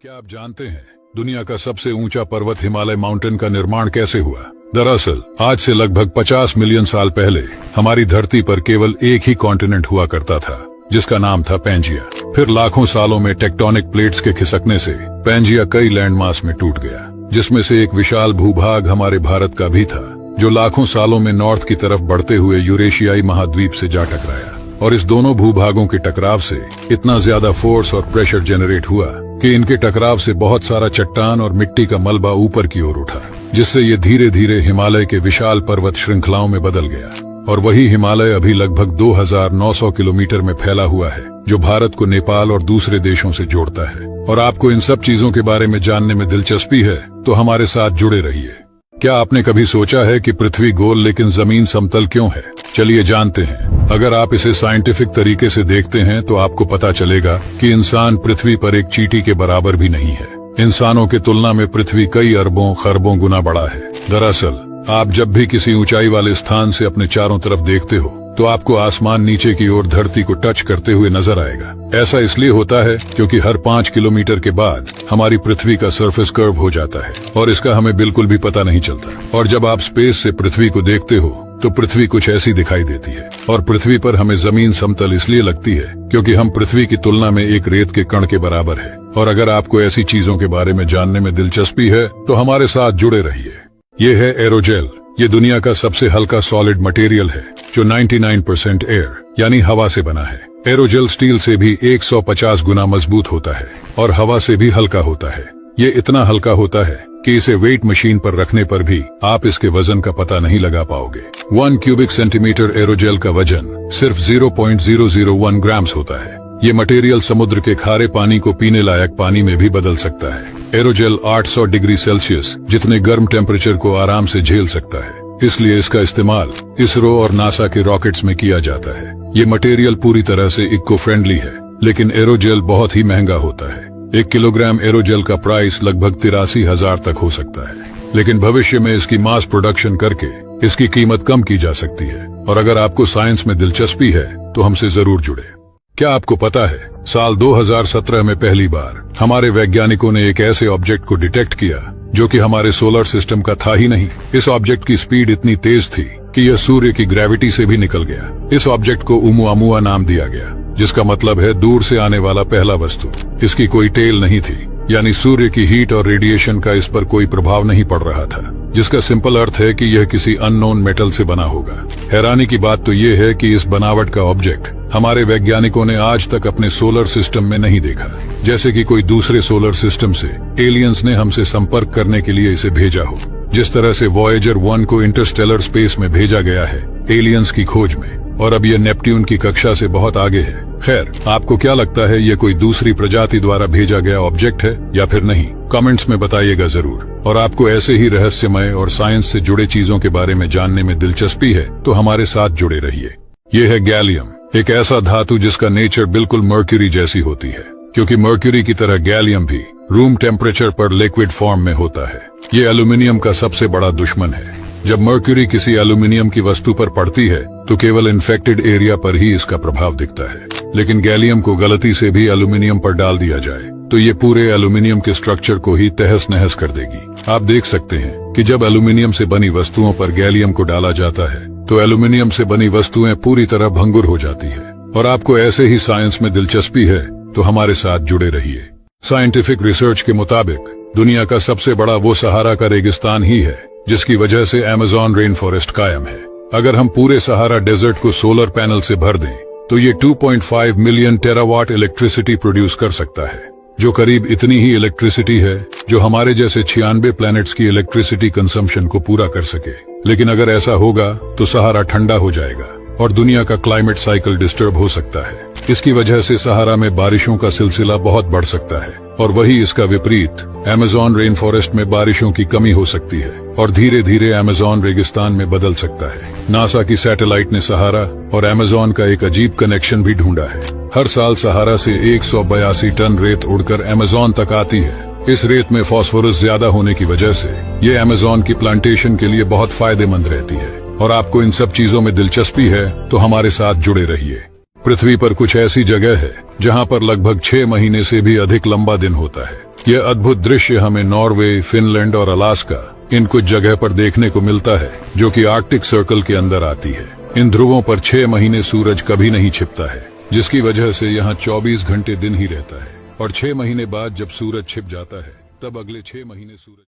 क्या आप जानते हैं दुनिया का सबसे ऊंचा पर्वत हिमालय माउंटेन का निर्माण कैसे हुआ? दरअसल आज से लगभग 50 मिलियन साल पहले हमारी धरती पर केवल एक ही कॉन्टिनेंट हुआ करता था, जिसका नाम था पैंजिया। फिर लाखों सालों में टेक्टोनिक प्लेट्स के खिसकने से पैंजिया कई लैंडमास में टूट गया, जिसमें से एक विशाल भूभाग हमारे भारत का भी था, जो लाखों सालों में नॉर्थ की तरफ बढ़ते हुए यूरेशियाई महाद्वीप से जा टकराया। और इस दोनों भूभागों के टकराव से इतना ज्यादा फोर्स और प्रेशर जनरेट हुआ कि इनके टकराव से बहुत सारा चट्टान और मिट्टी का मलबा ऊपर की ओर उठा, जिससे ये धीरे धीरे हिमालय के विशाल पर्वत श्रृंखलाओं में बदल गया। और वही हिमालय अभी लगभग 2900 किलोमीटर में फैला हुआ है, जो भारत को नेपाल और दूसरे देशों से जोड़ता है। और आपको इन सब चीजों के बारे में जानने में दिलचस्पी है तो हमारे साथ जुड़े रहिए। क्या आपने कभी सोचा है कि पृथ्वी गोल लेकिन जमीन समतल क्यों है? चलिए जानते हैं। अगर आप इसे साइंटिफिक तरीके से देखते हैं तो आपको पता चलेगा कि इंसान पृथ्वी पर एक चींटी के बराबर भी नहीं है। इंसानों के तुलना में पृथ्वी कई अरबों खरबों गुना बड़ा है। दरअसल आप जब भी किसी ऊंचाई वाले स्थान से अपने चारों तरफ देखते हो तो आपको आसमान नीचे की ओर धरती को टच करते हुए नजर आएगा। ऐसा इसलिए होता है क्योंकि हर 5 किलोमीटर के बाद हमारी पृथ्वी का सरफेस कर्व हो जाता है और इसका हमें बिल्कुल भी पता नहीं चलता। और जब आप स्पेस से पृथ्वी को देखते हो तो पृथ्वी कुछ ऐसी दिखाई देती है। और पृथ्वी पर हमें जमीन समतल इसलिए लगती है क्योंकि हम पृथ्वी की तुलना में एक रेत के कण के बराबर है। और अगर आपको ऐसी चीजों के बारे में जानने में दिलचस्पी है तो हमारे साथ जुड़े रहिए। ये है एरोजेल। ये दुनिया का सबसे हल्का सॉलिड मटेरियल है जो 99% एयर यानी हवा से बना है। एरोजेल स्टील से भी 150 गुना मजबूत होता है और हवा से भी हल्का होता है। ये इतना हल्का होता है कि इसे वेट मशीन पर रखने पर भी आप इसके वजन का पता नहीं लगा पाओगे। 1 क्यूबिक सेंटीमीटर एरोजेल का वजन सिर्फ 0.001 ग्राम्स होता है। ये मटेरियल समुद्र के खारे पानी को पीने लायक पानी में भी बदल सकता है। एरोजेल 800 डिग्री सेल्सियस जितने गर्म टेम्परेचर को आराम से झेल सकता है, इसलिए इसका इस्तेमाल इसरो और नासा के रॉकेट्स में किया जाता है। ये मटेरियल पूरी तरह से इको फ्रेंडली है, लेकिन एरोजेल बहुत ही महंगा होता है। 1 किलोग्राम एरोजेल का प्राइस लगभग 83,000 तक हो सकता है, लेकिन भविष्य में इसकी मास प्रोडक्शन करके इसकी कीमत कम की जा सकती है। और अगर आपको साइंस में दिलचस्पी है तो हमसे जरूर जुड़े। क्या आपको पता है साल 2017 में पहली बार हमारे वैज्ञानिकों ने एक ऐसे ऑब्जेक्ट को डिटेक्ट किया जो कि हमारे सोलर सिस्टम का था ही नहीं। इस ऑब्जेक्ट की स्पीड इतनी तेज थी कि यह सूर्य की ग्रेविटी से भी निकल गया। इस ऑब्जेक्ट को ओमुआमुआ नाम दिया गया, जिसका मतलब है दूर से आने वाला पहला वस्तु। इसकी कोई टेल नहीं थी, यानी सूर्य की हीट और रेडिएशन का इस पर कोई प्रभाव नहीं पड़ रहा था, जिसका सिंपल अर्थ है कि यह किसी अननोन मेटल से बना होगा। हैरानी की बात तो यह है कि इस बनावट का ऑब्जेक्ट हमारे वैज्ञानिकों ने आज तक अपने सोलर सिस्टम में नहीं देखा। जैसे कि कोई दूसरे सोलर सिस्टम से एलियंस ने हमसे संपर्क करने के लिए इसे भेजा हो। जिस तरह से वॉयेजर 1 को इंटरस्टेलर स्पेस में भेजा गया है एलियंस की खोज में, और अब यह नेपट्यून की कक्षा से बहुत आगे है। खैर, आपको क्या लगता है, ये कोई दूसरी प्रजाति द्वारा भेजा गया ऑब्जेक्ट है या फिर नहीं? कमेंट्स में बताइएगा जरूर। और आपको ऐसे ही रहस्यमय और साइंस से जुड़े चीजों के बारे में जानने में दिलचस्पी है तो हमारे साथ जुड़े रहिए। ये है गैलियम, एक ऐसा धातु जिसका नेचर बिल्कुल मर्क्यूरी जैसी होती है, क्योंकि मर्क्यूरी की तरह गैलियम भी रूम टेम्परेचर पर लिक्विड फॉर्म में होता है। ये एल्यूमिनियम का सबसे बड़ा दुश्मन है। जब मर्क्यूरी किसी एल्यूमिनियम की वस्तु पर पड़ती है तो केवल इन्फेक्टेड एरिया पर ही इसका प्रभाव दिखता है, लेकिन गैलियम को गलती से भी एल्यूमिनियम पर डाल दिया जाए तो ये पूरे एल्यूमिनियम के स्ट्रक्चर को ही तहस नहस कर देगी। आप देख सकते हैं कि जब एल्यूमिनियम से बनी वस्तुओं पर गैलियम को डाला जाता है तो एल्यूमिनियम से बनी वस्तुएं पूरी तरह भंगुर हो जाती है। और आपको ऐसे ही साइंस में दिलचस्पी है तो हमारे साथ जुड़े रहिए। साइंटिफिक रिसर्च के मुताबिक दुनिया का सबसे बड़ा वो सहारा का रेगिस्तान ही है, जिसकी वजह से अमेज़न रेन फॉरेस्ट कायम है। अगर हम पूरे सहारा डेजर्ट को सोलर पैनल से भर दें तो ये 2.5 मिलियन टेरावाट इलेक्ट्रिसिटी प्रोड्यूस कर सकता है, जो करीब इतनी ही इलेक्ट्रिसिटी है जो हमारे जैसे 96 प्लैनेट्स की इलेक्ट्रिसिटी कंजम्पशन को पूरा कर सके। लेकिन अगर ऐसा होगा तो सहारा ठंडा हो जाएगा और दुनिया का क्लाइमेट साइकिल डिस्टर्ब हो सकता है। इसकी वजह से सहारा में बारिशों का सिलसिला बहुत बढ़ सकता है, और वही इसका विपरीत अमेज़न रेन फॉरेस्ट में बारिशों की कमी हो सकती है और धीरे धीरे अमेज़न रेगिस्तान में बदल सकता है। नासा की सैटेलाइट ने सहारा और अमेज़न का एक अजीब कनेक्शन भी ढूंढा है। हर साल सहारा से 182 टन रेत उड़कर अमेज़न तक आती है। इस रेत में फास्फोरस ज्यादा होने की वजह से ये अमेज़न की प्लांटेशन के लिए बहुत फायदेमंद रहती है। और आपको इन सब चीजों में दिलचस्पी है तो हमारे साथ जुड़े रहिए। पृथ्वी पर कुछ ऐसी जगह है जहां पर लगभग 6 महीने से भी अधिक लंबा दिन होता है। यह अद्भुत दृश्य हमें नॉर्वे, फिनलैंड और अलास्का इन कुछ जगह पर देखने को मिलता है, जो कि आर्कटिक सर्कल के अंदर आती है। इन ध्रुवों पर 6 महीने सूरज कभी नहीं छिपता है, जिसकी वजह से यहाँ 24 घंटे दिन ही रहता है और 6 महीने बाद जब सूरज छिप जाता है तब अगले 6 महीने सूरज